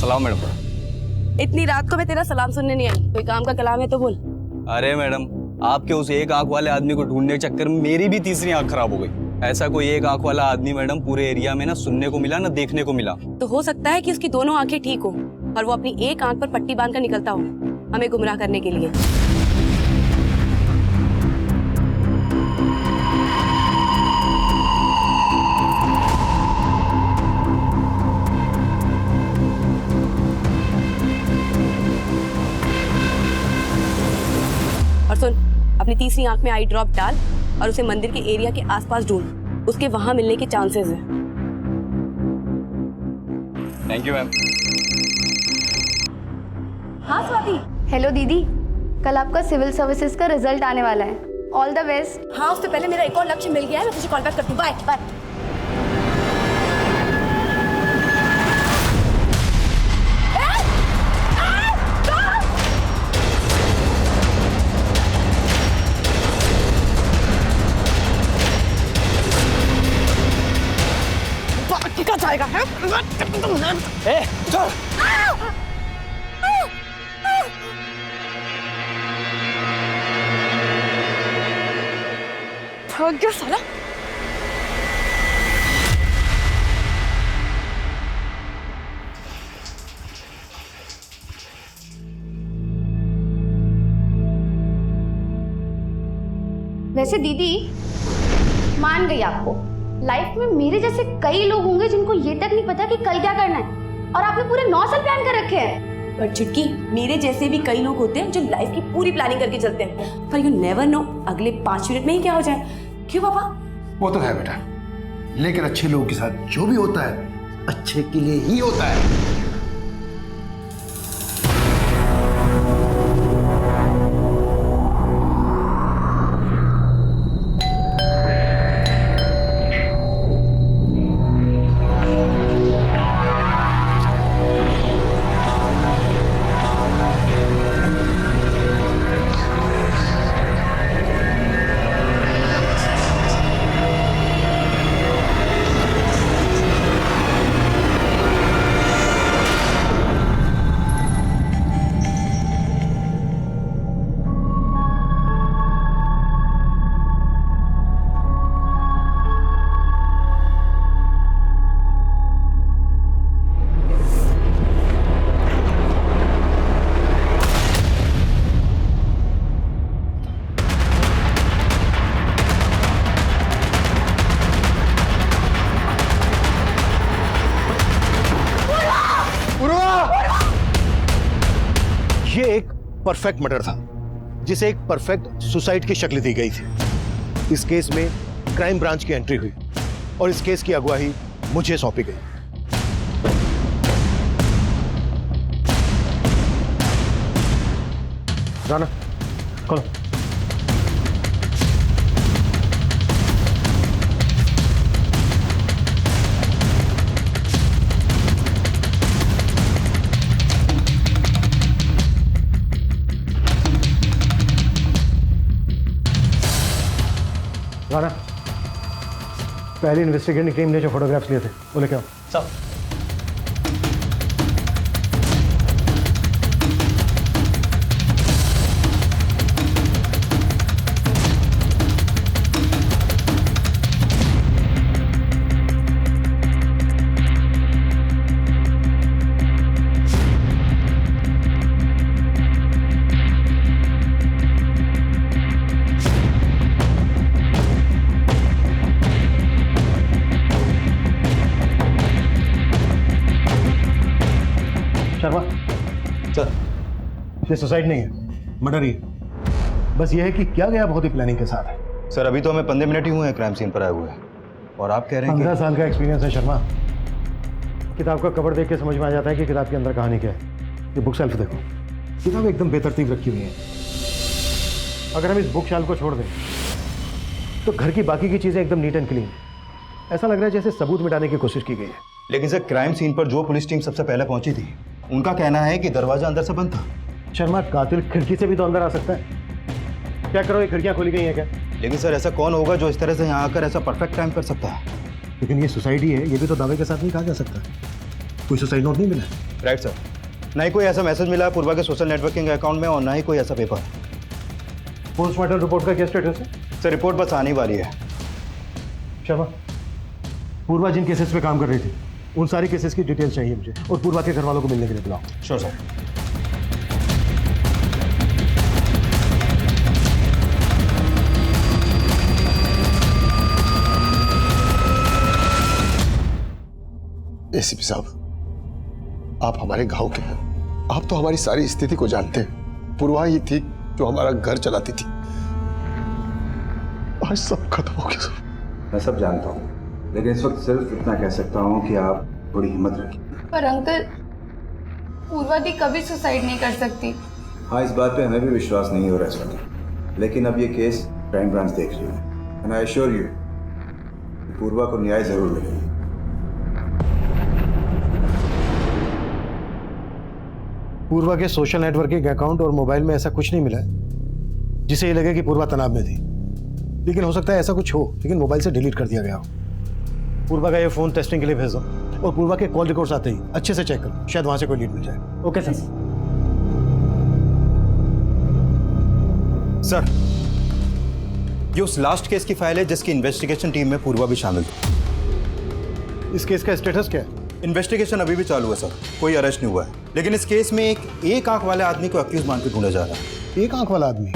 सलाम मैडम। इतनी रात को मैं तेरा सलाम सुनने नहीं आई, कोई काम का कलाम है तो बोल। अरे मैडम, आपके उस एक आंख वाले आदमी को ढूंढने के चक्कर में मेरी भी तीसरी आंख खराब हो गई। ऐसा कोई एक आंख वाला आदमी मैडम पूरे एरिया में ना सुनने को मिला ना देखने को मिला। तो हो सकता है कि उसकी दोनों आंखें ठीक हो और वो अपनी एक आंख पर पट्टी बांधकर निकलता हो हमें गुमराह करने के लिए। और सुन, अपनी तीसरी आंख में आई ड्रॉप डाल और उसे मंदिर के एरिया के आसपास ढूंढ, उसके वहां मिलने के चांसेस हैं। Thank you ma'am. हाँ स्वाति। हेलो दीदी, कल आपका सिविल सर्विसेज का रिजल्ट आने वाला है। All the best. हाँ, उससे पहले मेरा एक और लक्ष्य मिल गया है, मैं तुझे कॉल बैक करती हूँ। Bye bye. क्या जाएगा है? ए, चल। भाग गया साला। वैसे दीदी, मान गई आपको, लाइफ में मेरे जैसे कई लोग होंगे जिनको ये तक नहीं पता कि कल क्या करना है, और आपने पूरे 9 साल प्लान कर रखे हैं। पर चुटकी, मेरे जैसे भी कई लोग होते हैं जो लाइफ की पूरी प्लानिंग करके चलते हैं, पर यू नेवर नो अगले 5 मिनट में ही क्या हो जाए। क्यों पापा? वो तो है बेटा, लेकिन अच्छे लोगों के साथ जो भी होता है अच्छे के लिए ही होता है। ये एक परफेक्ट मर्डर था जिसे एक परफेक्ट सुसाइड की शक्ल दी गई थी। इस केस में क्राइम ब्रांच की एंट्री हुई और इस केस की अगुवाई मुझे सौंपी गई। राना, खोलो। राना, पहली इन्वेस्टिगेटिंग टीम ने जो फोटोग्राफ्स लिए थे वो लेके आओ। सब शर्मा, सर। ये सुसाइड नहीं है, मर्डर ही है। बस ये है कि क्या गया बहुत ही प्लानिंग के साथ है। सर, अभी तो हमें 15 मिनट ही हुए हैं क्राइम सीन पर आए हुए, और आप कह रहे हैं 15 साल का एक्सपीरियंस है शर्मा। किताब का कवर देख के समझ में आ जाता है कि किताब के अंदर कहानी क्या है। ये बुक शेल्फ देखो, किताब एकदम बेतरतीब रखी हुई है। अगर हम इस बुक शेल्फ को छोड़ दें तो घर की बाकी की चीज़ें एकदम नीट एंड क्लीन। ऐसा लग रहा है जैसे सबूत मिटाने की कोशिश की गई है। लेकिन सर, क्राइम सीन पर जो पुलिस टीम सबसे पहले पहुंची थी उनका कहना है कि दरवाजा अंदर से बंद था। शर्मा, कातिल खिड़की से भी तो अंदर आ सकता है। क्या करो, ये खिड़कियां खोली गई हैं क्या? लेकिन सर, ऐसा कौन होगा जो इस तरह से यहाँ आकर ऐसा परफेक्ट क्राइम कर सकता है? लेकिन ये सोसाइटी है, ये भी तो दावे के साथ नहीं कहा जा सकता। कोई सुसाइड नोट नहीं मिला। Right sir. ना ही कोई ऐसा मैसेज मिला है पूर्वा के सोशल नेटवर्किंग अकाउंट में और ना ही कोई ऐसा पेपर। पोस्टमार्टम रिपोर्ट का क्या स्टेटस है? सर रिपोर्ट बस आने वाली है। शर्मा, पूर्वा जिन केसेस पे काम कर रही थी उन सारी केसेस की डिटेल्स चाहिए मुझे, और पूर्वा के घर वालों को मिलने के लिए बुलाओ। Sure sir. एसीपी साहब, आप हमारे गांव के हैं, आप तो हमारी सारी स्थिति को जानते हैं। पूर्वा ही थी जो हमारा घर चलाती थी। आज सब खत्म हो गया सर। मैं सब जानता हूँ, लेकिन इस वक्त सिर्फ इतना कह सकता हूँ कि आप थोड़ी हिम्मत रखिए। पर अंकल, पूर्वा दी कभी सुसाइड नहीं कर सकती। हाँ, इस बात पे हमें भी विश्वास नहीं हो रहा इस वक्त, लेकिन अब ये केस क्राइम ब्रांच देख रही है। एंड आई एश्योर यू पूर्वा को न्याय जरूर मिलेगा। पूर्वा के सोशल नेटवर्किंग अकाउंट और मोबाइल में ऐसा कुछ नहीं मिला है जिसे ये लगे कि पूर्वा तनाव में थी, लेकिन हो सकता है ऐसा कुछ हो लेकिन मोबाइल से डिलीट कर दिया गया हो। पूर्वा का ये फोन टेस्टिंग के लिए भेज दो और पूर्वा के कॉल रिकॉर्ड्स आते ही अच्छे से चेक करो, शायद वहां से कोई लीड मिल जाए। Okay sir. सर, ये उस लास्ट केस की फाइल है जिसकी इन्वेस्टिगेशन टीम में पूर्वा भी शामिल थी। इस केस का स्टेटस क्या है? इन्वेस्टिगेशन अभी भी चालू है सर, कोई अरेस्ट नहीं हुआ है, लेकिन इस केस में एक आंख वाले आदमी को अक्यूज मान के ढूंढा जा रहा है। एक आंख वाला आदमी?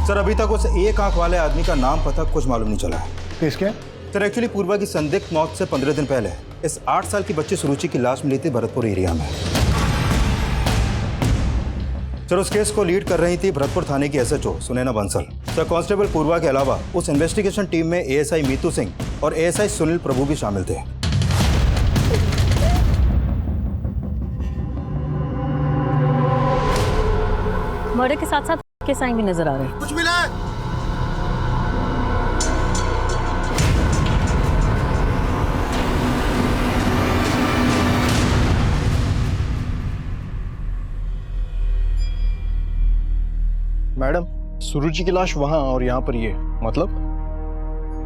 सर अभी तक उस एक आंख वाले आदमी का नाम पता कुछ मालूम नहीं चला है। केस क्या? सर एक्चुअली पूर्वा की संदिग्ध मौत से 15 दिन पहले इस 8 साल की बच्ची सुरुचि की लाश मिली थी भरतपुर एरिया में। सर उस केस को लीड कर रही थी भरतपुर थाने की SHO Sunaina Bansal. Sir constable Purva के अलावा उस इन्वेस्टिगेशन टीम में एएसआई मीतू सिंह और एएसआई सुनील प्रभु भी शामिल थे। मर्डर के साथ साथ के साइन भी नजर आ रहे हैं। कुछ मिला है? मैडम, सुरुचि की लाश वहां और यहाँ पर ये, मतलब?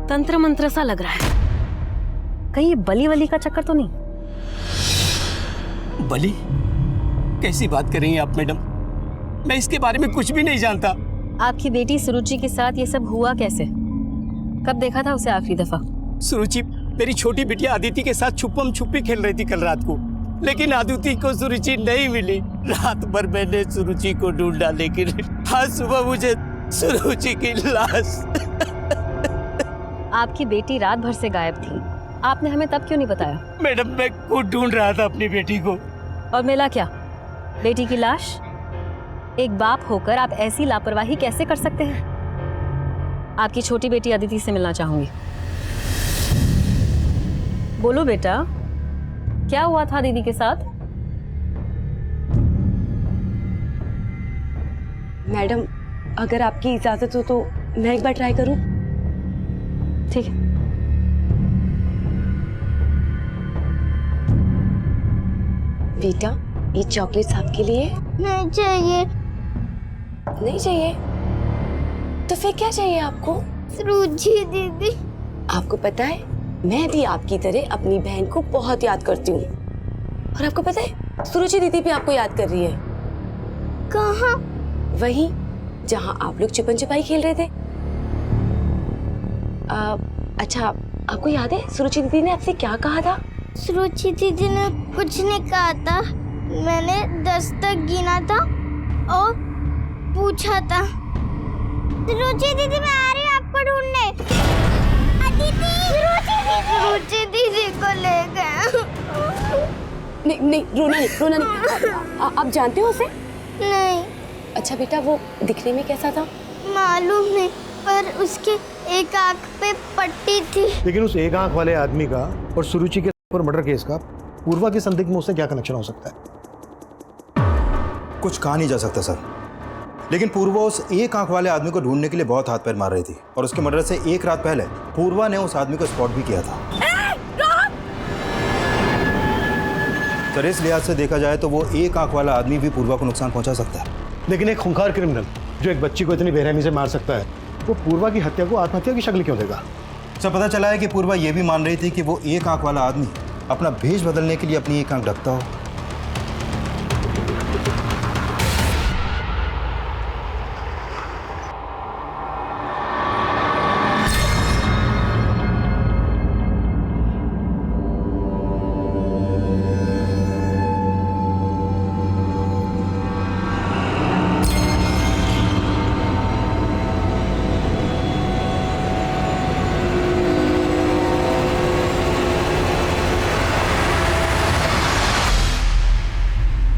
तंत्र मंत्र सा लग रहा है, कहीं ये बली वली का चक्कर तो नहीं? बली? कैसी बात कर रही हैं आप मैडम? मैं इसके बारे में कुछ भी नहीं जानता। आपकी बेटी सुरुचि के साथ ये सब हुआ कैसे? कब देखा था उसे आखिरी दफा? सुरुचि मेरी छोटी बिटिया अदिति के साथ छुपम छुपी खेल रही थी कल रात को, लेकिन अदिति को सुरुचि नहीं मिली। रात भर मैंने सुरुचि को ढूंढा, लेकिन आज सुबह मुझे सुरुचि की लाश। आपकी बेटी रात भर से गायब थी, आपने हमें तब क्यों नहीं बताया? मैडम मैं खुद ढूंढ रहा था अपनी बेटी को। और मिला क्या? बेटी की लाश? एक बाप होकर आप ऐसी लापरवाही कैसे कर सकते हैं? आपकी छोटी बेटी अदिति से मिलना चाहूंगी। बोलो बेटा, क्या हुआ था दीदी के साथ? मैडम, अगर आपकी इजाजत हो तो मैं एक बार ट्राई करूं? ठीक है। बेटा, ये चॉकलेट्स आपके लिए। नहीं चाहिए। नहीं चाहिए? तो फिर क्या चाहिए आपको? सुरुचि दीदी। आपको पता है, मैं भी आपकी तरह अपनी बहन को बहुत याद करती हूँ। और आपको पता है, सुरुचि दीदी भी आपको याद कर रही है। कहाँ? वही जहाँ आप लोग छुपन छुपाई खेल रहे थे। अच्छा, आपको याद है सुरुचि दीदी ने आपसे क्या कहा था? सुरुचि दीदी ने कुछ नहीं कहा था। मैंने 10 तक गिना था और पूछा था। सुरुचि दीदी, मैं आ रही हूँ आपको ढूंढने। अदिति! सुरुचि दीदी को ले गए। नहीं नहीं, रोना नहीं। आप जानते हो उसे? नहीं। अच्छा बेटा, वो दिखने में कैसा था? मालूम नहीं, पर उसके एक आंख पे पट्टी थी। लेकिन उस एक आंख वाले आदमी का और सुरुचि के ऊपर मर्डर केस का पूर्वा के संदिग्ध में उससे क्या कनेक्शन हो सकता है? कुछ कहा नहीं जा सकता सर, लेकिन पूर्वा उस एक आंख वाले आदमी को ढूंढने के लिए बहुत हाथ पैर मार रही थी और उसके मर्डर से एक रात पहले पूर्वा ने उस आदमी को स्पॉट भी किया था। सर इस लिहाज से देखा जाए तो वो एक आंख वाला आदमी भी पूर्वा को नुकसान पहुंचा सकता है। लेकिन एक खूंखार क्रिमिनल जो एक बच्ची को इतनी बेरहमी से मार सकता है, वो पूर्वा की हत्या को आत्महत्या की शक्ल क्यों देगा? सर पता चला है कि पूर्वा ये भी मान रही थी कि वो एक आंख वाला आदमी अपना भेष बदलने के लिए अपनी एक आंख ढकता हो।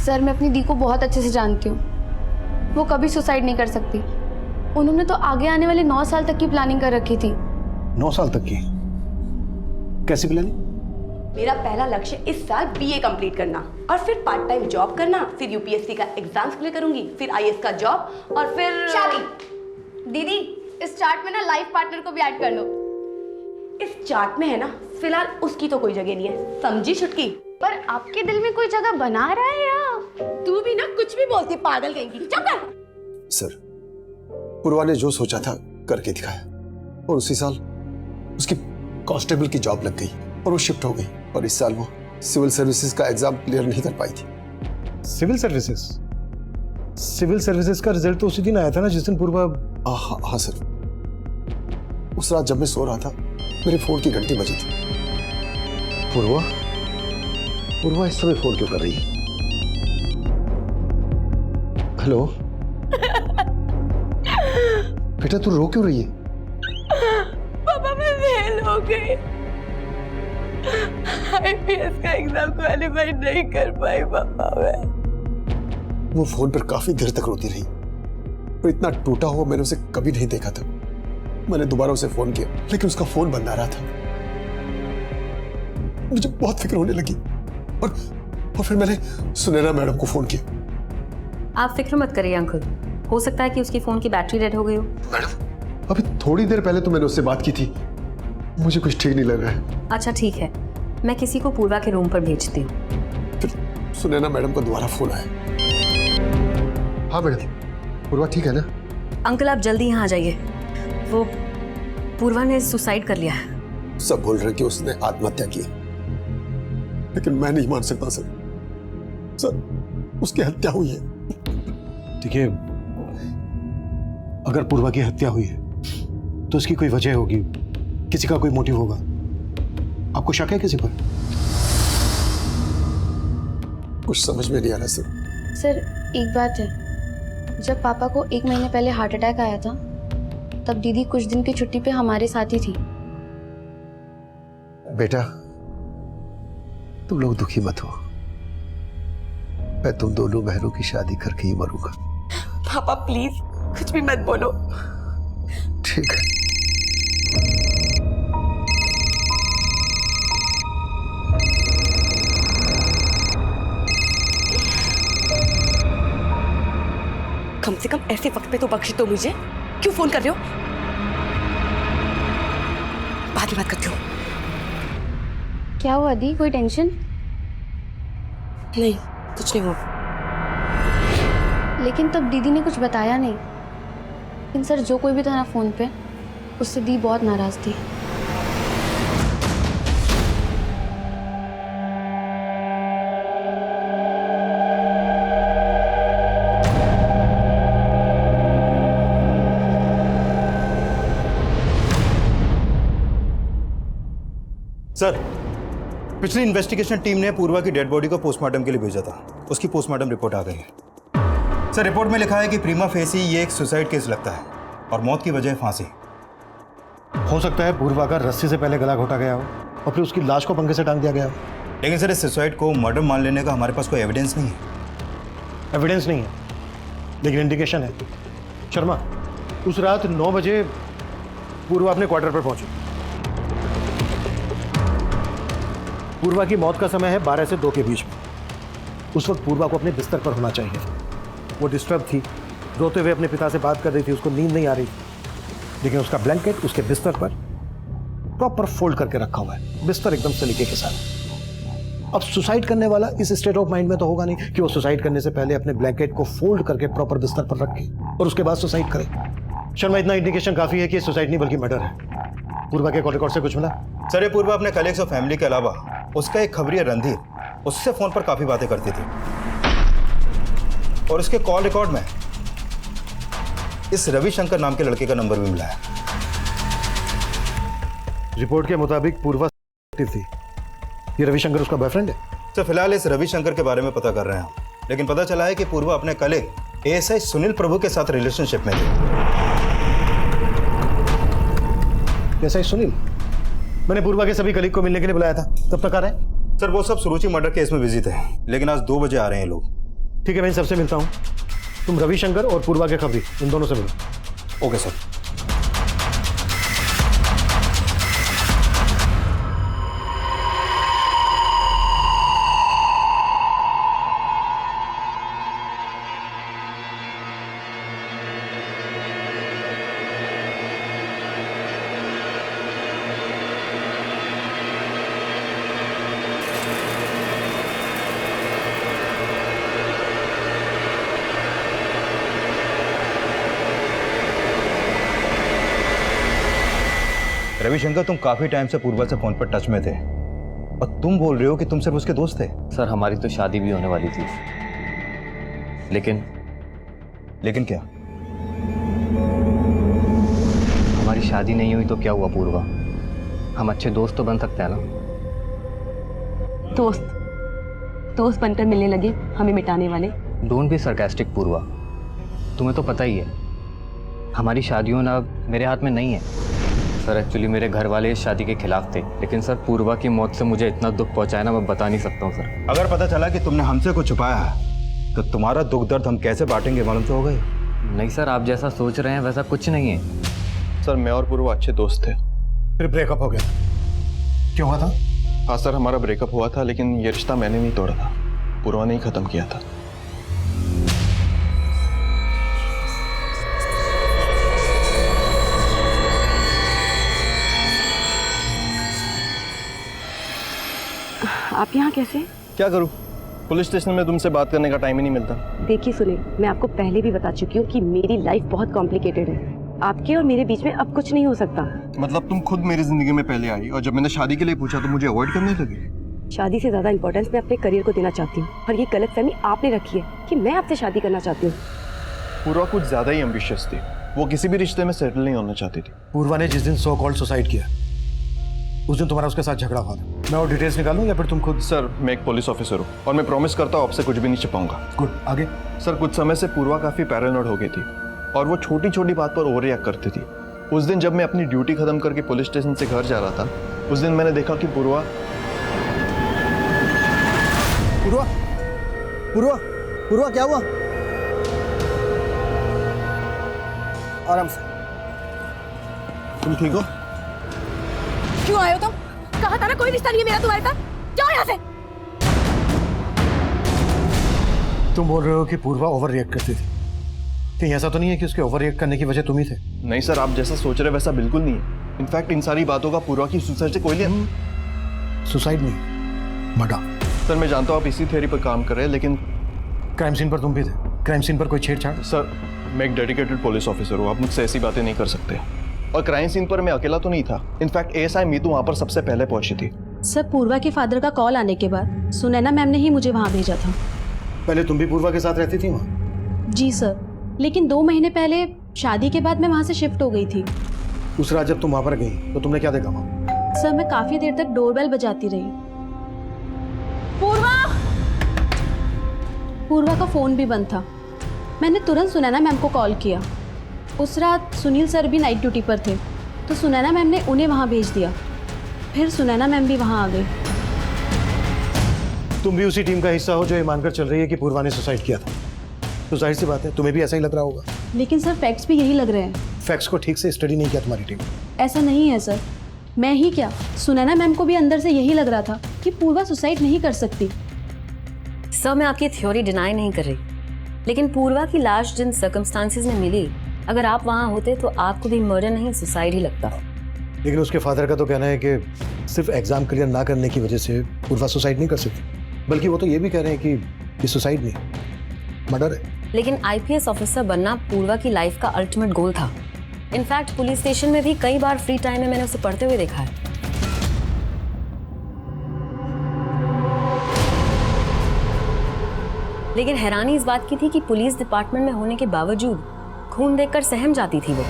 सर मैं अपनी दी को बहुत अच्छे से जानती हूँ, वो कभी सुसाइड नहीं कर सकती। उन्होंने तो आगे आने वाले 9 साल तक की प्लानिंग कर रखी थी। 9 साल तक की? कैसी प्लानिंग? मेरा पहला लक्ष्य इस साल बीए कंप्लीट करना और फिर पार्ट टाइम जॉब करना, फिर यूपीएससी का एग्जाम्स क्लियर करूंगी, फिर आईएएस का जॉब और फिर शादी। दीदी इस चार्ट में ना लाइफ पार्टनर को भी ऐड कर लो। इस चार्ट में है ना, फिलहाल उसकी तो कोई जगह नहीं है, समझी छुटकी? पर आपके दिल में कोई जगह बना रहा है या? तू भी ना कुछ भी बोलती, पागल कहीं की। चुप कर। सर, पूर्वा ने जो सोचा था करके दिखाया और उसी साल उसकी कांस्टेबल की जॉब लग गई और वो शिफ्ट हो गई और इस साल वो सिविल सर्विसेज का एग्जाम क्लियर नहीं कर पाई थी। Civil services? सिविल सर्विसेज का रिजल्ट तो उसी दिन आया था ना जिस दिन पूर्वा। हाँ सर, उस रात जब मैं सो रहा था मेरे फोन की घंटी बजी थी। पूर्वा इस समय फोन क्यों कर रही है? हेलो बेटा, तू रो क्यों रही है? पापा मैं फेल हो गई, आईपीएस का एग्जाम क्वालिफाई नहीं कर पाई पापा मैं। वो फोन पर काफी देर तक रोती रही और इतना टूटा हुआ मैंने उसे कभी नहीं देखा था। मैंने दोबारा उसे फोन किया लेकिन उसका फोन बंद आ रहा था। मुझे बहुत फिक्र होने लगी और फिर मैंने सुनैना मैडम को फोन किया। आप फिक्र मत करिए अंकल, हो सकता है कि उसकी फोन की बैटरी डेड हो गई हो। मैडम अभी थोड़ी देर पहले तो मैंने उससे बात की थी, मुझे कुछ ठीक नहीं लग रहा है। अच्छा ठीक है, मैं किसी को पूर्वा के रूम पर भेजती हूँ। फिर सुनैना मैडम का दोबारा फोन आया। हाँ मैडम, पूर्वा ठीक है ना? अंकल आप जल्दी यहाँ आ जाइए, वो पूर्वा ने सुसाइड कर लिया है। सब बोल रहे हैं कि उसने आत्महत्या की, लेकिन मैं नहीं मान सकता सर। सर उसकी हत्या हुई है। देखिए, अगर पूर्वा की हत्या हुई है तो उसकी कोई वजह होगी, किसी का कोई मोटिव होगा। आपको शक है किसी पर? कुछ समझ में नहीं आ रहा सर। सर एक बात है, जब पापा को 1 महीने पहले हार्ट अटैक आया था तब दीदी कुछ दिन की छुट्टी पे हमारे साथ ही थी। बेटा तुम लोग दुखी मत हो, मैं तुम दोनों बहनों की शादी करके ही मरूंगा। पापा प्लीज कुछ भी मत बोलो। ठीक है। कम से कम ऐसे वक्त पे तो बख्श दो मुझे, क्यों फोन कर रहे हो? बाद में बात करती हूँ। क्या हुआ दी, कोई टेंशन? नहीं कुछ नहीं हुआ। लेकिन तब दीदी ने कुछ बताया नहीं। लेकिन सर जो कोई भी था ना फोन पे, उससे दी बहुत नाराज थी। सर पिछली इन्वेस्टिगेशन टीम ने पूर्वा की डेड बॉडी को पोस्टमार्टम के लिए भेजा था, उसकी पोस्टमार्टम रिपोर्ट आ गई है। सर रिपोर्ट में लिखा है कि प्रीमा फेसी ये एक सुसाइड केस लगता है और मौत की वजह फांसी। हो सकता है पूर्वा का रस्सी से पहले गला घोटा गया हो और फिर उसकी लाश को पंखे से टांग दिया गया हो। लेकिन सर इस सुसाइड को मर्डर मान लेने का हमारे पास कोई एविडेंस नहीं है। एविडेंस नहीं है लेकिन इंडिकेशन है। शर्मा, उस रात 9 बजे पूर्वा अपने क्वार्टर पर पहुंची। पूर्वा की मौत का समय है 12 से 2 के बीच में। उस वक्त पूर्वा को अपने बिस्तर पर होना चाहिए। वो डिस्टर्ब थी, रोते हुए अपने पिता से बात कर रही थी, उसको नींद नहीं आ रही थी। लेकिन उसका ब्लैंकेट उसके बिस्तर पर प्रॉपर फोल्ड करके रखा हुआ है, बिस्तर एकदम सलीके के साथ। अब सुसाइड करने वाला इस स्टेट ऑफ माइंड में तो होगा नहीं कि वो सुसाइड करने से पहले अपने ब्लैंकेट को फोल्ड करके प्रॉपर बिस्तर पर रखे और उसके बाद सुसाइड करे। शर्मा, इतना इंडिकेशन काफी है कि सुसाइड नहीं बल्कि मर्डर है। पूर्वा के कॉल रिकॉर्ड से कुछ मिला? सर, ये पूर्वा अपने कलीग्स और फैमिली के अलावा उसका एक खबरिया रणधीर, उससे फोन पर काफी बातें करती थी और उसके कॉल रिकॉर्ड में इस रविशंकर नाम के लड़के का नंबर भी मिला है। रिपोर्ट के मुताबिक पूर्वा एक्टिव थी। ये रविशंकर उसका बॉयफ्रेंड है? तो फिलहाल इस रविशंकर के बारे में पता कर रहे हैं, लेकिन पता चला है कि पूर्वा अपने कलीग एएसआई सुनील प्रभु के साथ रिलेशनशिप में थे। एएसआई सुनील? मैंने पूर्वा के सभी कलीग को मिलने के लिए बुलाया था, तब तक आ रहे हैं? सर, वो सब सुरुचि मर्डर केस में बिजी थे, लेकिन आज 2 बजे आ रहे हैं लोग। ठीक है, मैं इन सबसे मिलता हूँ। तुम रविशंकर और पूर्वा के खबरी, इन दोनों से मिलो। Okay sir. रविशंकर, तुम काफी टाइम से पूर्वा से फोन पर टच में थे और तुम बोल रहे हो कि तुम सिर्फ उसके दोस्त थे। सर, हमारी तो शादी भी होने वाली थी, लेकिन क्या? हमारी शादी नहीं हुई तो क्या हुआ पूर्वा? हम अच्छे दोस्त तो बन सकते हैं ना। दोस्त बनकर मिलने लगे हमें मिटाने वाले। डोंट बी सरकास्टिक पूर्वा, तुम्हें तो पता ही है हमारी शादियों ना मेरे हाथ में नहीं है। सर, एक्चुअली मेरे घर वाले इस शादी के खिलाफ थे, लेकिन सर पूर्वा की मौत से मुझे इतना दुख पहुंचाया ना, मैं बता नहीं सकता हूँ सर। अगर पता चला कि तुमने हमसे कुछ छुपाया है तो तुम्हारा दुख दर्द हम कैसे बांटेंगे, मालूम तो होगा ही। नहीं सर, आप जैसा सोच रहे हैं वैसा कुछ नहीं है। सर, मैं और पूर्वा अच्छे दोस्त थे। फिर ब्रेकअप हो गया? क्यों हुआ था? हाँ सर, हमारा ब्रेकअप हुआ था, लेकिन ये रिश्ता मैंने नहीं तोड़ा था, पूर्वा ने ही खत्म किया था। आप यहाँ कैसे? क्या करूँ, पुलिस स्टेशन में तुमसे बात करने का टाइम ही नहीं मिलता। देखिए सुनील, मैं आपको पहले भी बता चुकी हूँ कि मेरी लाइफ बहुत कॉम्प्लिकेटेड है। आपके और मेरे बीच में अब कुछ नहीं हो सकता। मतलब तुम खुद मेरी जिंदगी में पहले आई और जब मैंने शादी के लिए पूछा तो मुझे अवॉइड करने लगी। शादी से ज्यादा इंपॉर्टेंस मैं अपने करियर को देना चाहती हूँ, और ये गलतफहमी आपने रखी है कि मैं आपसे शादी करना चाहती हूँ। पूर्वा कुछ ज्यादा ही एम्बिशियस थी, वो किसी भी रिश्ते में सेटल नहीं होना चाहती थी। पूर्वा ने जिस दिन सो कॉल्ड सुसाइड किया, उस दिन तुम्हारा उसके साथ झगड़ा हुआ था। मैं और डिटेल्स निकालूं या फिर तुम खुद? सर, मैं एक पुलिस ऑफिसर हूँ और मैं प्रॉमिस करता हूँ आपसे कुछ भी नहीं छिपाऊंगा। गुड, आगे? सर, कुछ समय से पूर्वा काफी पैरानॉइड हो गई थी और वो छोटी छोटी बात पर ओवर रिएक्ट करती थी। उस दिन जब मैं अपनी ड्यूटी खत्म करके पुलिस स्टेशन से घर जा रहा था, उस दिन मैंने देखा कि पूर्वा क्या हुआ? आराम से। तुम ठीक हो? क्यों आए हो तुम? कहा था ना कोई रिश्ता नहीं है मेरा तुम्हारे साथ। जाओ यहाँ से। तुम बोल रहे हो कि पूर्वा ओवर रिएक्ट करती थी, कहीं ऐसा तो नहीं है कि उसके ओवर रिएक्ट करने की वजह तुम ही थे? नहीं सर, आप जैसा सोच रहे वैसा बिल्कुल नहीं है। इनफैक्ट इन सारी बातों का पूर्वा की सुसाइड से कोई लिया। सुसाइड नहीं, मर्डर। सर, मैं जानता हूँ आप इसी थ्योरी पर काम कर रहे हैं, लेकिन क्राइम सीन पर तुम भी थे। क्राइम सीन पर कोई छेड़छाड़? सर, मैं एक डेडिकेटेड पुलिस ऑफिसर हूँ, आप मुझसे ऐसी बातें नहीं कर सकते। और क्राइम सीन पर मैं अकेला तो नहीं था, इनफैक्ट एएसआई मीतू वहाँ पर सबसे पहले पहुंची थी। सर, पूर्वा के फादर का कॉल आने के बाद सुनैना मैम ने ही मुझे वहाँ भेजा था। पहले तुम भी पूर्वा के साथ रहती थी वहाँ? जी सर, लेकिन 2 महीने पहले शादी के बाद मैं वहाँ से शिफ्ट हो गई थी। उस रात जब तुम वहाँ पर गई तो तुमने क्या देखा वहाँ? सर, मैं काफी देर तक डोरबेल बजाती रही। पूर्वा का फोन भी बंद था। मैंने तुरंत सुनैना मैम को कॉल किया। उस रात सुनील सर भी नाइट ड्यूटी पर थे, तो सुनैना मैम ने उन्हें वहाँ भेज दिया। फिर सुनैना मैम भी वहाँ आ गई। तुम भी उसी टीम का हिस्सा हो जो ये मानकर चल रही है कि पूर्वा ने सुसाइड किया था, तो जाहिर सी बात है तुम्हें भी ऐसा ही लग रहा होगा। लेकिन सर, फैक्ट्स भी यही लग रहे हैं। फैक्ट्स को ठीक से स्टडी नहीं किया तुम्हारी टीम। ऐसा नहीं है सर, मैं ही क्या, सुनैना मैम को भी अंदर से यही लग रहा था कि पूर्वा सुसाइड नहीं कर सकती। सर, मैं आपकी थ्योरी डिनाई नहीं कर रही, लेकिन पूर्वा की लाश जिन सर्कमस्टांसेस में मिली, अगर आप वहाँ होते तो आपको भी मर्डर नहीं सुसाइड ही लगता। लेकिन उसके फादर का तो कहना है कि सिर्फ एग्जाम क्लियर ना करने की वजह से पूर्वा सुसाइड नहीं कर सकती, बल्कि वो तो ये भी कह रहे हैं कि ये सुसाइड नहीं, मर्डर है। लेकिन आईपीएस ऑफिसर बनना पूर्वा की लाइफ का अल्टीमेट गोल था। इनफैक्ट पुलिस स्टेशन में भी कई बार फ्री टाइम में मैंने उसे पढ़ते हुए देखा है। लेकिन हैरानी इस बात की थी कि पुलिस डिपार्टमेंट में होने के बावजूद खून देखकर सहम जाती थी वो।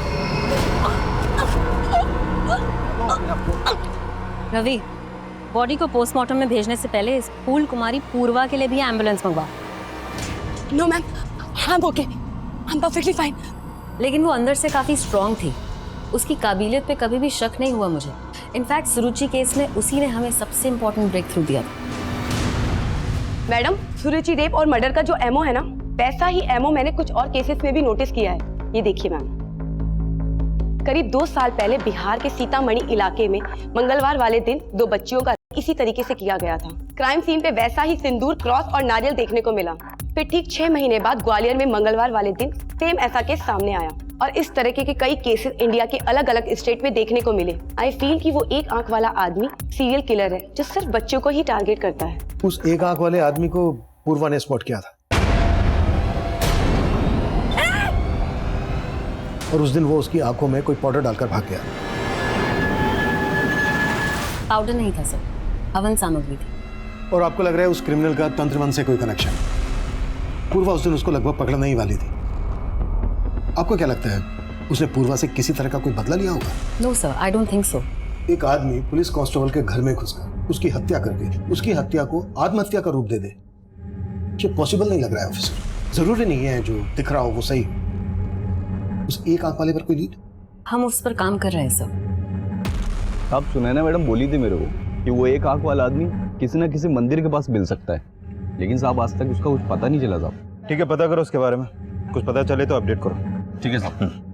रवि, बॉडी को पोस्टमार्टम में भेजने से पहले इस फूल कुमारी पूर्वा के लिए भी एम्बुलेंस मंगवा। No ma'am, I am okay, I am perfectly fine. लेकिन वो अंदर से काफी स्ट्रांग थी, उसकी काबिलियत पे कभी भी शक नहीं हुआ मुझे। इनफैक्ट सुरुचि केस में उसी ने हमें सबसे इम्पोर्टेंट ब्रेक थ्रू दिया था। मैडम, सुरुचि रेप और मर्डर का जो एमओ है ना, वैसा ही एमओ मैंने कुछ और केसेस में भी नोटिस किया है। ये देखिए मैम, करीब 2 साल पहले बिहार के सीतामढ़ी इलाके में मंगलवार वाले दिन 2 बच्चियों का इसी तरीके से किया गया था। क्राइम सीन पे वैसा ही सिंदूर, क्रॉस और नारियल देखने को मिला। फिर ठीक 6 महीने बाद ग्वालियर में मंगलवार वाले दिन सेम ऐसा केस सामने आया और इस तरीके के कई केसेस इंडिया के अलग अलग स्टेट में देखने को मिले। आई फील कि वो एक आंख वाला आदमी सीरियल किलर है जो सिर्फ बच्चों को ही टारगेट करता है। उस एक आंख वाले आदमी को पूर्वा ने स्पॉट किया था और उस दिन वो उसकी आंखों में कोई पाउडर डालकर भाग गया। पाउडर नहीं था सर, हवन सामग्री थी। और आपको लग रहा है उस क्रिमिनल का तंत्र मन से कोई कनेक्शन? पूर्वा उस दिन उसको लगभग पकड़ने ही वाली थी। आपको क्या लगता है उसने पूर्वा से किसी तरह का कोई बदला लिया होगा? No sir, I don't think so. एक आदमी पुलिस कांस्टेबल के घर में घुसकर उसकी हत्या करके उसकी हत्या को आत्महत्या का रूप दे दे, ये पॉसिबल नहीं लग रहा है ऑफिसर। जरूरी नहीं है जो दिख रहा हो वो सही हो। उस एक आंख वाले पर कोई लीड? हम उस पर काम कर रहे हैं सर। आप सुनैना मैडम बोली थी मेरे को कि वो एक आंख वाला आदमी किसी न किसी मंदिर के पास मिल सकता है, लेकिन साहब आज तक उसका कुछ पता नहीं चला साहब। ठीक है, पता करो उसके बारे में, कुछ पता चले तो अपडेट करो। ठीक है साहब।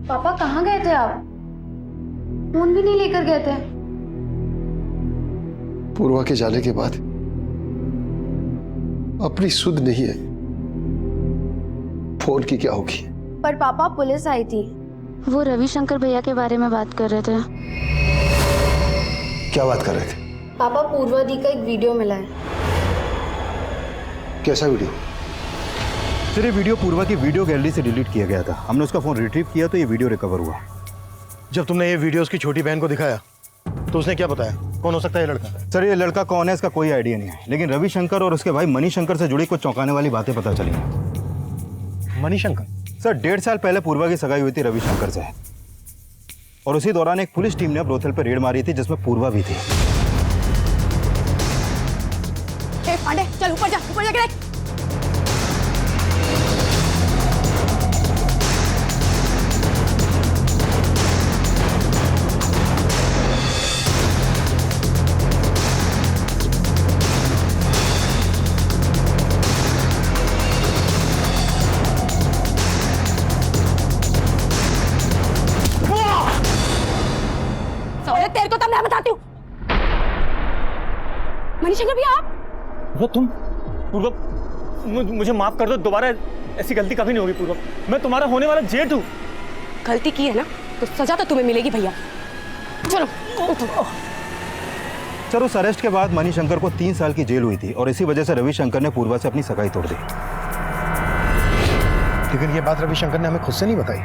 पापा कहाँ गए थे आप? फोन भी नहीं लेकर गए थे। पूर्वा के जाने के बाद अपनी सुध नहीं है, फोन की क्या होगी? पर पापा पुलिस आई थी, वो रविशंकर भैया के बारे में बात कर रहे थे। क्या बात कर रहे थे? पापा, पूर्वा दी का एक वीडियो मिला है। कैसा वीडियो? सर, ये वीडियो पूर्वा की वीडियो गैलरी से डिलीट किया गया था। हमने उसका फोन रिट्रीव किया तो ये वीडियो रिकवर हुआ। जब तुमने ये वीडियो उसकी छोटी बहन को दिखाया तो उसने क्या बताया? कौन हो सकता है ये लड़का? सर, ये लड़का कौन है इसका कोई आइडिया नहीं है, लेकिन रविशंकर और उसके भाई मणिशंकर से जुड़ी कुछ चौंकाने वाली बातें पता चली हैं। मणिशंकर? सर, 1.5 साल पहले पूर्वा की सगाई हुई थी रविशंकर से, और उसी दौरान एक पुलिस टीम ने ब्रोथल पर रेड मारी थी जिसमें पूर्वा भी थी। पांडे, चल ऊपर जाके देख। तेरे को तब मैं बताती हूँ। मणिशंकर भैया आप? तुम पूर्व, मुझे माफ कर दो, दोबारा ऐसी गलती कभी नहीं होगी पूर्व। मैं तुम्हारा होने वाला जेठ हूँ। गलती की है ना तो सजा तो तुम्हें मिलेगी भैया। चलो उठो। सर, उस अरेस्ट के बाद मणिशंकर को 3 साल की जेल हुई थी और इसी वजह से रविशंकर ने पूर्वा से अपनी सगाई तोड़ दी। लेकिन ये बात रविशंकर ने हमें खुद से नहीं बताई।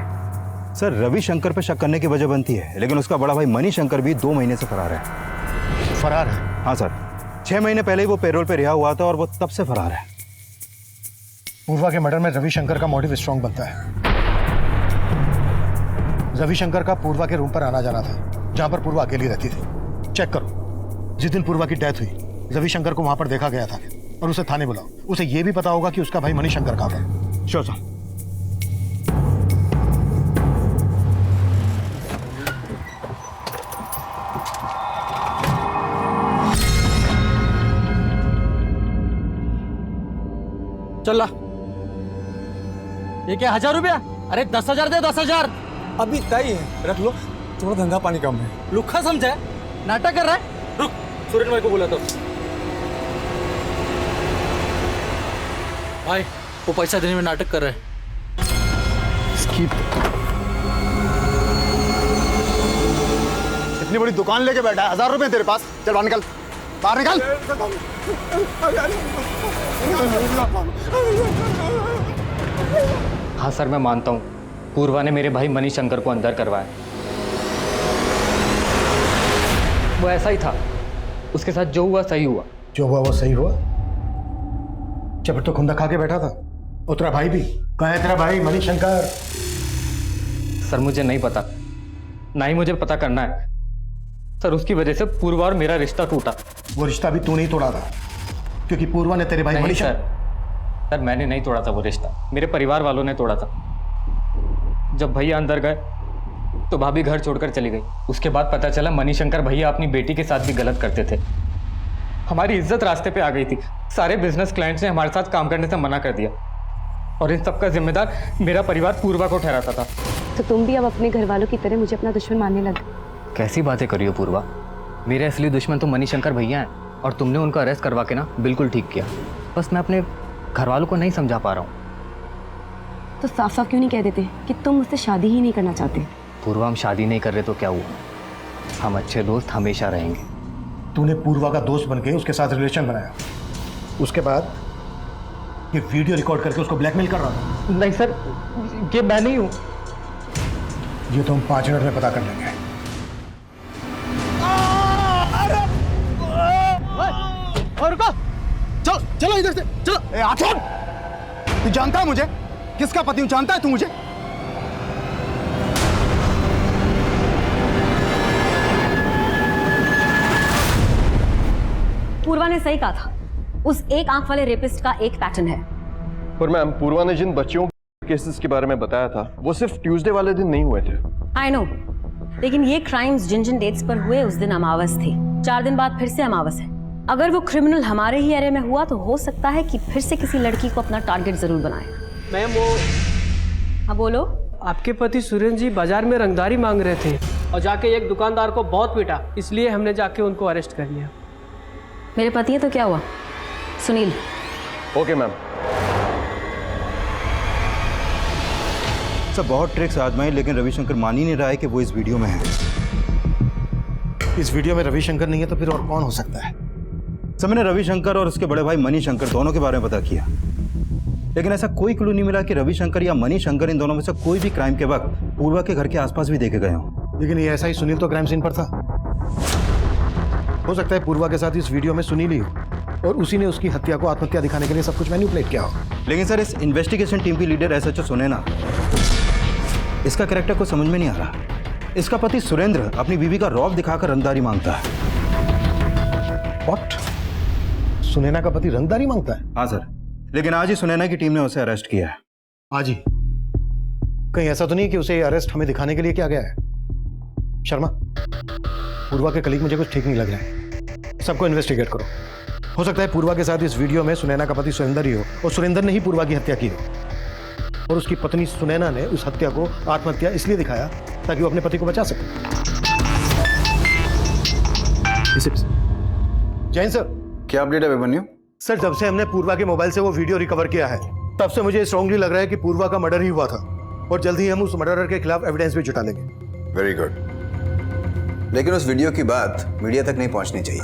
सर, रविशंकर पे शक करने की वजह बनती है, लेकिन उसका बड़ा भाई मणिशंकर भी 2 महीने से फरार है। फरार है? हाँ सर, 6 महीने पहले ही वो पेरोल पे रिहा हुआ था और वो तब से फरार है। पूर्वा के मर्डर में रविशंकर का मोटिव स्ट्रॉन्ग बनता है। रविशंकर का पूर्वा के रूम पर आना जाना था जहां पर पूर्वा अकेली रहती थी। चेक करो, जिस दिन पूर्वा की डेथ हुई रविशंकर को वहां पर देखा गया था और उसे थाने बुलाओ। उसे यह भी पता होगा कि उसका भाई मणिशंकर कहां पर। Sure sir. चल ला। ये क्या 1000 रुपया? अरे 10,000 दे, 10,000। अभी तय है, रख लो, थोड़ा धंधा पानी कम है। लुखा समझा है, नाटक कर रहा है। रुक, सुरेन भाई को बोला तो। भाई वो पैसा देने में नाटक कर रहे हैं। इतनी बड़ी दुकान लेके बैठा है, 1000 रुपए तेरे पास, चल बाहर निकल, बाहर निकल। हाँ सर, मैं मानता हूँ पूर्वा ने मेरे भाई मणिशंकर को अंदर करवाया। वो ऐसा ही था, उसके साथ जो हुआ सही हुआ। जो हुआ वो सही हुआ? जब तो खुंदा खा के बैठा था। और तेरा भाई भी कहाँ है? तेरा भाई मणिशंकर? सर मुझे नहीं पता, ना ही मुझे पता करना है सर। उसकी वजह से पूर्वा और मेरा रिश्ता टूटा। वो रिश्ता भी तू नहीं तोड़ा था, क्योंकि पूर्वा ने तेरे भाई मणिशंकर। सर मैंने नहीं तोड़ा था वो रिश्ता, मेरे परिवार वालों ने तोड़ा था। जब भैया अंदर गए तो भाभी घर छोड़कर चली गई। उसके बाद पता चला मणिशंकर भैया अपनी बेटी के साथ भी गलत करते थे। हमारी इज्जत रास्ते पे आ गई थी। सारे बिजनेस क्लाइंट्स ने हमारे साथ काम करने से मना कर दिया और इन सबका जिम्मेदार मेरा परिवार पूर्वा को ठहराता था। तो तुम भी अब अपने घर वालों की तरह मुझे अपना दुश्मन मानने लगे? कैसी बातें करी हो पूर्वा, मेरे असली दुश्मन तो मणिशंकर भैया हैं और तुमने उनको अरेस्ट करवा के ना बिल्कुल ठीक किया। बस मैं अपने घर वालों को नहीं समझा पा रहा हूँ। तो साफ साफ क्यों नहीं कह देते कि तुम मुझसे शादी ही नहीं करना चाहते? पूर्वा, हम शादी नहीं कर रहे तो क्या हुआ, हम अच्छे दोस्त हमेशा रहेंगे। तूने पूर्वा का दोस्त बन के उसके साथ रिलेशन बनाया, उसके बाद ये वीडियो रिकॉर्ड करके उसको ब्लैकमेल कर रहा था। नहीं सर, ये मैं नहीं हूँ। ये तो हम 5 मिनट में पता कर लेंगे। रुको, चलो चलो इधर से चलो। ए हाथ छोड़, तू जानता है मुझे किसका पति हूं? जानता है तू मुझे? पूर्वा ने सही कहा था, उस एक आंख वाले रेपिस्ट का एक पैटर्न है। पर मैम, पूर्वा ने जिन बच्चियों केसेस के बारे में बताया था वो सिर्फ ट्यूसडे वाले दिन नहीं हुए थे। आई नो, लेकिन ये क्राइम्स जिन जिन डेट्स पर हुए उस दिन अमावस थी। 4 दिन बाद फिर से अमावस है। अगर वो क्रिमिनल हमारे ही एरिया में हुआ तो हो सकता है कि फिर से किसी लड़की को अपना टारगेट जरूर बनाए। मैम वो हाँ बोलो। आपके पति सुरेंद्र जी बाजार में रंगदारी मांग रहे थे और जाके एक दुकानदार को बहुत पीटा, इसलिए हमने जाके उनको अरेस्ट कर लिया। मेरे पति है तो क्या हुआ? सुनील। Okay ma'am. सब बहुत ट्रिक्स आजमाई लेकिन रविशंकर मान ही नहीं रहा है कि वो इस वीडियो में है। इस वीडियो में रविशंकर नहीं है तो फिर और कौन हो सकता है? सब मैंने रविशंकर और उसके बड़े भाई मणिशंकर दोनों के बारे में पता किया, लेकिन ऐसा कोई क्लू नहीं मिला कि रविशंकर या मणिशंकर इन दोनों में से कोई भी क्राइम के वक्त पूर्वा के घर के आसपास भी देखे गए हों। लेकिन ये ऐसा ही सुनील तो क्राइम सीन पर था। हो सकता है पूर्वा के साथ इस वीडियो में सुनील ही हो और उसी ने उसकी हत्या को आत्महत्या दिखाने के लिए सब कुछ मैनिपुलेट किया हो। लेकिन सर, इस इन्वेस्टिगेशन टीम की लीडर एसएचओ सुनैना, इसका कैरेक्टर को समझ में नहीं आ रहा। इसका पति सुरेंद्र अपनी बीवी का रौब दिखाकर रंगदारी मांगता है। What? सुनैना का पति रंगदारी मांगता है? हाँ सर, लेकिन आज ही सुनैना की टीम ने उसे अरेस्ट किया है। आज ही? कहीं ऐसा तो नहीं कि उसे अरेस्ट हमें दिखाने के लिए किया गया है? शर्मा, पूर्वा के कलीग मुझे कुछ ठीक नहीं लग रहा है। सबको इन्वेस्टिगेट करो। हो सकता है पूर्वा के साथ इस वीडियो में सुनैना का पति सुरेंद्र ही हो और सुरेंद्र ने ही पूर्वा की हत्या की हो और उसकी पत्नी सुनैना ने उस हत्या को आत्महत्या इसलिए दिखाया ताकि वो अपने पति को बचा सके। जैन सर। क्या अपडेट है अभिमन्यु? सर, जब से हमने पूर्वा के मोबाइल से वो वीडियो रिकवर किया है तब से मुझे स्ट्रांगली लग रहा है कि पूर्वा का मर्डर ही हुआ था और जल्द ही हम उस मर्डरर के खिलाफ एविडेंस भी जुटा लेंगे। वेरी गुड, लेकिन उस वीडियो की बात मीडिया तक नहीं पहुंचनी चाहिए।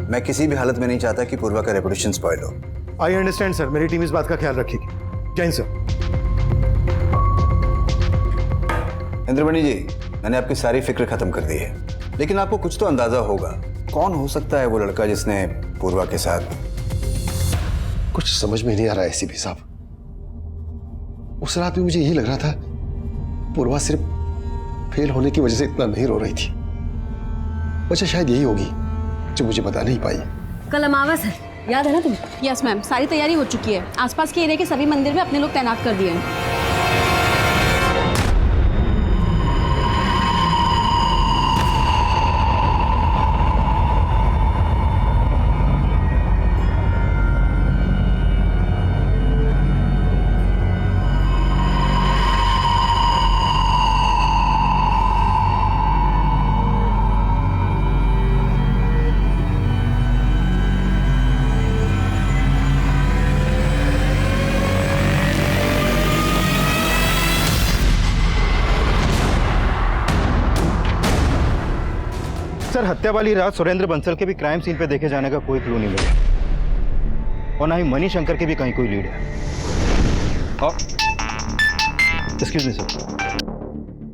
मैं किसी भी हालत में नहीं चाहता कि पूर्वा का रेपुटेशन स्पॉइल हो। आई अंडरस्टैंड सर, मेरी टीम इस बात का ख्याल रखेगी। जैन सर। इंद्रमणि जी, मैंने आपकी सारी फिक्र खत्म कर दी है, लेकिन आपको कुछ तो अंदाजा होगा कौन हो सकता है वो लड़का जिसने पूर्वा के साथ। कुछ समझ में नहीं आ रहा है एसीपी साहब। उस रात भी मुझे यही लग रहा था पूर्वा सिर्फ फेल होने की वजह से इतना नहीं रो रही थी। वजह शायद यही होगी जो मुझे बता नहीं पाई। कल अमावस है, याद है ना तुम्हें? यस मैम, सारी तैयारी हो चुकी है। आसपास के एरिया के सभी मंदिर में अपने लोग तैनात कर दिए हैं। सर हत्या वाली रात सुरेंद्र बंसल के भी क्राइम सीन पे देखे जाने का कोई क्लू नहीं मिला और ना ही मनी शंकर के भी कहीं कोई लीड है। Excuse me sir.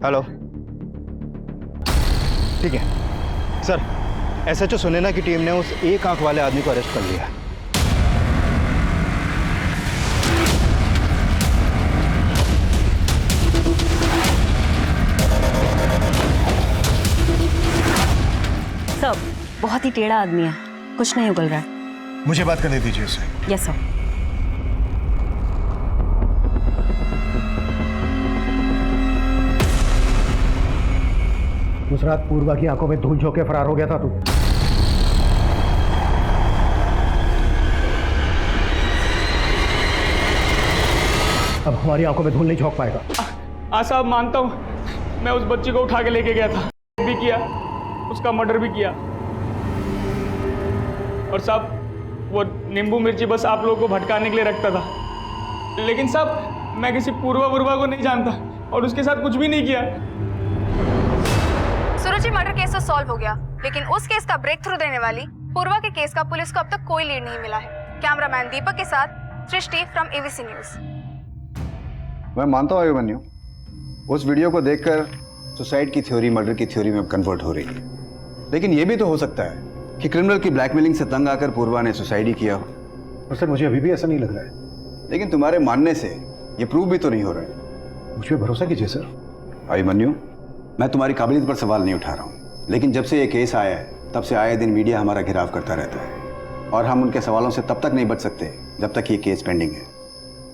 हेलो, ठीक है सर, एसएचओ सुनैना की टीम ने उस एक आंख वाले आदमी को अरेस्ट कर लिया है। सर बहुत ही टेढ़ा आदमी है, कुछ नहीं उगल रहा है। मुझे बात करने दीजिए उससे। Yes sir. उस रात पूर्वा की आंखों में धूल झोंक के फरार हो गया था तू। अब हमारी आंखों में धूल नहीं झोंक पाएगा। हाँ साहब, मानता हूँ मैं उस बच्ची को उठा के लेके गया था, भी किया, उसका मर्डर भी किया। और साहब वो नींबू मिर्ची बस आप लोगों को भटकाने के लिए रखता था, लेकिन साहब मैं किसी पूर्वा को नहीं जानता और उसके साथ कुछ भी नहीं किया। सुरुचि मर्डर केस तो सॉल्व हो गया, लेकिन उस केस का ब्रेक थ्रू देने वाली पूर्वा के केस का पुलिस को अब तक कोई लीड नहीं मिला है। कैमरामैन दीपक के साथ सृष्टि फ्रॉम एबीसी न्यूज। मैं मानता हूँ अभिमन्यु, उस वीडियो को देखकर सुसाइड की थ्योरी मर्डर की थ्योरी में कन्वर्ट हो रही है, लेकिन यह भी तो हो सकता है कि क्रिमिनल की ब्लैकमेलिंग से तंग आकर पूर्वा ने सुसाइड ही किया हो। और सर मुझे अभी भी ऐसा नहीं लग रहा है। लेकिन तुम्हारे मानने से ये प्रूव भी तो नहीं हो रहा है। मुझ पर भरोसा कीजिए सर। अभिमन्यु, मैं तुम्हारी काबिलियत पर सवाल नहीं उठा रहा हूँ, लेकिन जब से ये केस आया है तब से आए दिन मीडिया हमारा घिराव करता रहता है और हम उनके सवालों से तब तक नहीं बच सकते जब तक ये केस पेंडिंग है।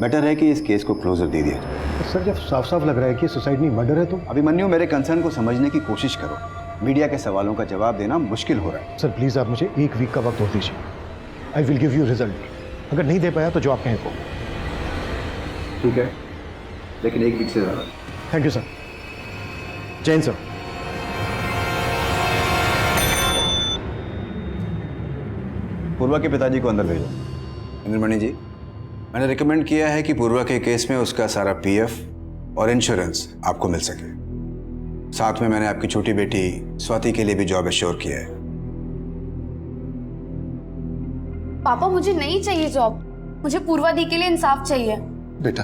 बेटर है कि इस केस को क्लोजर दे दिया जाए। सर जब साफ साफ लग रहा है कि सुसाइड नहीं मर्डर है तो? अभिमन्यु, मेरे कंसर्न को समझने की कोशिश करो। मीडिया के सवालों का जवाब देना मुश्किल हो रहा है। सर प्लीज आप मुझे एक वीक का वक्त और दीजिए। I will give you result. अगर नहीं दे पाया तो जो आप कहें वो। ठीक है, लेकिन एक वीक से ज़्यादा। Thank you sir. Jain sir. Purva के पिताजी को अंदर भेजो। इंद्रमणि जी, मैंने रिकमेंड किया है कि पूर्वा के केस में उसका सारा पीएफ और इंश्योरेंस आपको मिल सके। साथ में मैंने आपकी छोटी बेटी स्वाति के लिए भी जॉब एश्योर किया है। पापा मुझे नहीं चाहिए जॉब, मुझे पूर्वा दी के लिए इंसाफ चाहिए। बेटा,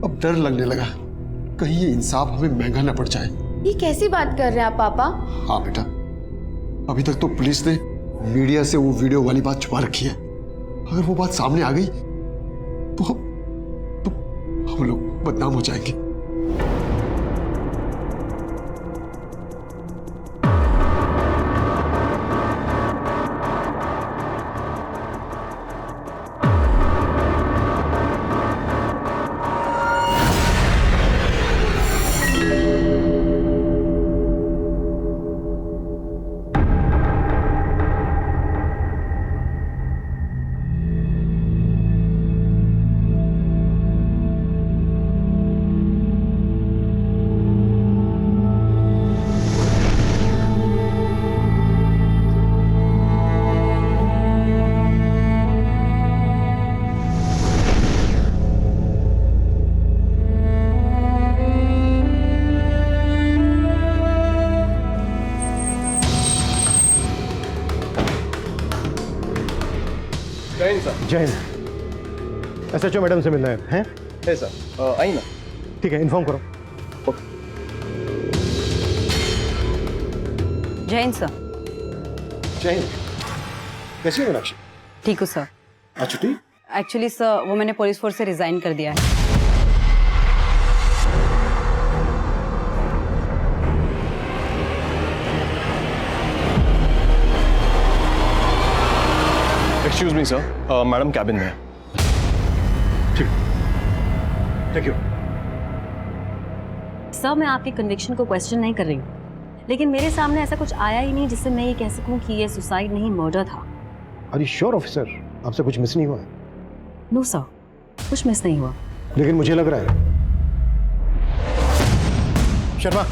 अब डर लगने लगा कहीं ये इंसाफ हमें महंगा न पड़ जाए। ये कैसी बात कर रहे हैं आप पापा? हाँ बेटा, अभी तक तो पुलिस ने मीडिया से वो वीडियो वाली बात छुपा रखी है। अगर वो बात सामने आ गई तो हम लोग बदनाम हो जाएंगे। जय हिंद। एसएचओ मैडम से मिलना है सर। आई ना। ठीक है, इन्फॉर्म करो। जय हिंद सर। जय हिंद। कैसी है मीनाक्षी? ठीक हूँ सर। आज छुट्टी? एक्चुअली सर वो मैंने पुलिस फोर्स से रिजाइन कर दिया है। Excuse me sir, madam cabin में है। ठीक, थैंक यू। सर मैं आपके कन्विक्शन को क्वेश्चन नहीं कर रही हूँ, लेकिन मेरे सामने ऐसा कुछ आया ही नहीं जिससे मैं ये कह सकूँ कि ये सुसाइड नहीं मर्डर था। Are you sure officer? आपसे कुछ मिस नहीं हुआ? नो सर, कुछ मिस नहीं हुआ। लेकिन मुझे लग रहा है। शर्मा,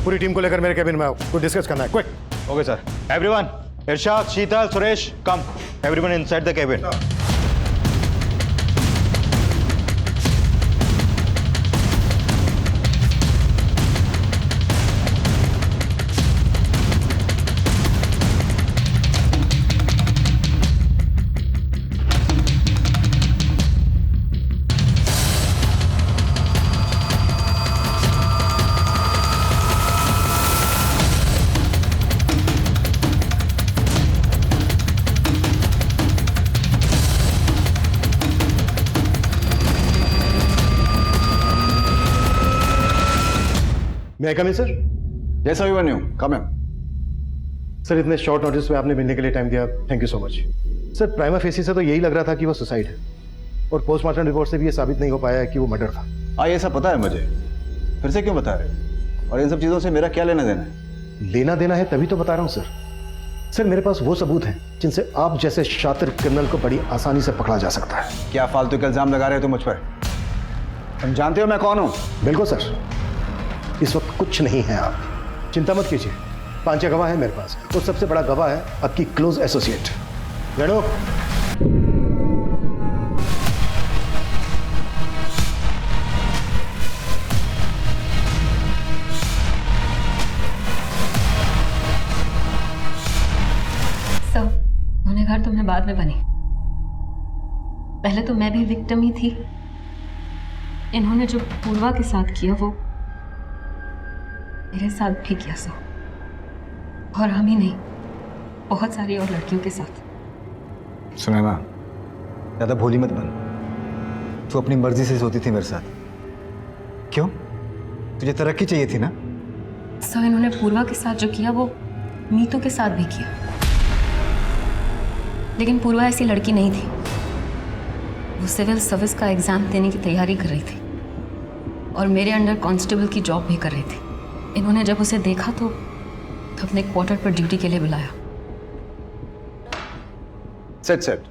पूरी टीम को लेकर मेरे कैबिन में आओ, कुछ डिस्कस करना है। Quick. Okay sir. Everyone, Irshad, Sheetal, Suresh, come. Everyone inside the cabin. मैं कम सर? जैसा भी बने हो, कम है। सर इतने शॉर्ट नोटिस पे आपने मिलने के लिए टाइम दिया, thank you so much. Sir prima facie से तो यही लग रहा था कि वो सुसाइड है, और पोस्टमार्टम रिपोर्ट से भी ये साबित नहीं हो पाया है कि वो मर्डर था। हाँ, ये सब पता है मुझे, फिर से क्यों बता रहे हो? और इन सब चीज़ों से मेरा क्या लेना देना है? लेना देना है तभी तो बता रहा हूँ सर। सर मेरे पास वो सबूत हैं जिनसे आप जैसे शातिर क्रिमिनल को बड़ी आसानी से पकड़ा जा सकता है। क्या फालतू के इल्जाम लगा रहे हो तुम मुझ पर? तुम जानते हो मैं कौन हूँ? बिल्कुल सर, इस वक्त कुछ नहीं है आप, चिंता मत कीजिए। 5 गवाह है मेरे पास, और सबसे बड़ा गवाह है आपकी क्लोज एसोसिएट रेणु। गुनहगार तो मैं बाद में बनी, पहले तो मैं भी विक्टिम ही थी। इन्होंने जो पूर्वा के साथ किया वो मेरे साथ भी किया सो, और हम ही नहीं, बहुत सारी और लड़कियों के साथ। सुनैना, ज़्यादा भोली मत बन। तू अपनी मर्जी से सोती थी मेरे साथ, क्यों? तुझे तरक्की चाहिए थी ना? सो इन्होंने पूर्वा के साथ जो किया वो मीतू के साथ भी किया, लेकिन पूर्वा ऐसी लड़की नहीं थी। वो सिविल सर्विस का एग्जाम देने की तैयारी कर रही थी और मेरे अंडर कांस्टेबल की जॉब भी कर रही थी। इन्होंने जब उसे देखा तो अपने क्वार्टर पर ड्यूटी के लिए बुलाया। Set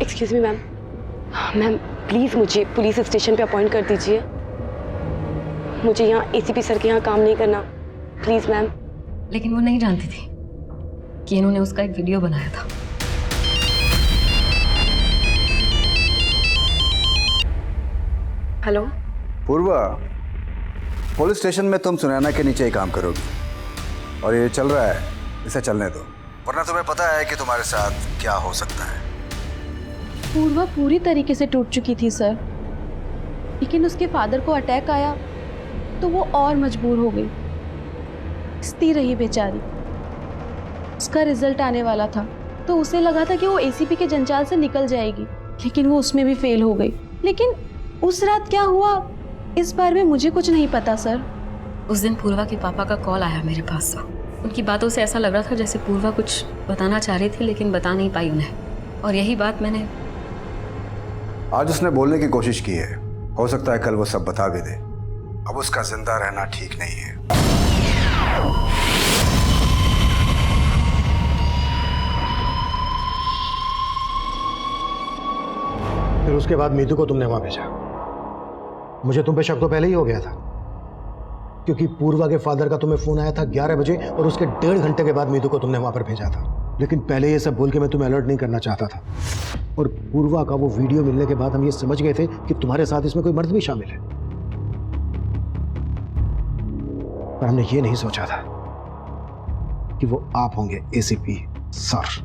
excuse me ma'am, ma'am please मुझे पुलिस स्टेशन पे अपॉइंट कर दीजिए। मुझे यहाँ एसीपी सर के यहाँ काम नहीं करना, प्लीज़ मैम। लेकिन वो नहीं जानती थी कि इन्होंने उसका एक वीडियो बनाया था। हेलो पूर्वा, पुलिस स्टेशन में तुम सुनैना के नीचे ही काम करोगी, और ये चल रहा है, इसे चलने दो, वरना तुम्हें पता है कि तुम्हारे साथ क्या हो सकता है। पूर्वा पूरी तरीके से टूट चुकी थी सर, लेकिन उसके फादर को अटैक आया तो वो और मजबूर हो गई, स्थिर रही बेचारी। उसका रिजल्ट आने वाला था तो उसे लगा था कि वो एसीपी के जंजाल से निकल जाएगी, लेकिन वो उसमें भी फेल हो गई। लेकिन उस रात क्या हुआ इस बारे में मुझे कुछ नहीं पता सर। उस दिन पूर्वा के पापा का कॉल आया मेरे पास। उनकी बातों से ऐसा लग रहा था जैसे पूर्वा कुछ बताना चाह रही थी लेकिन बता नहीं पाई उन्हें, और यही बात मैंने आज उसने बोलने की कोशिश की है, हो सकता है कल वो सब बता भी दे। अब उसका जिंदा रहना ठीक नहीं है। फिर उसके बाद मीतू को तुमने वहां भेजा। मुझे तुम पे शक तो पहले ही हो गया था, क्योंकि पूर्वा के फादर का तुम्हें फोन आया था 11 बजे, और उसके 1.5 घंटे के बाद मीतू को तुमने वहां पर भेजा था। लेकिन पहले ये सब बोल के मैं तुम्हें अलर्ट नहीं करना चाहता था, और पूर्वा का वो वीडियो मिलने के बाद हम ये समझ गए थे कि तुम्हारे साथ इसमें कोई मर्द भी शामिल है, पर हमने ये नहीं सोचा था कि वो आप होंगे एसीपी सर।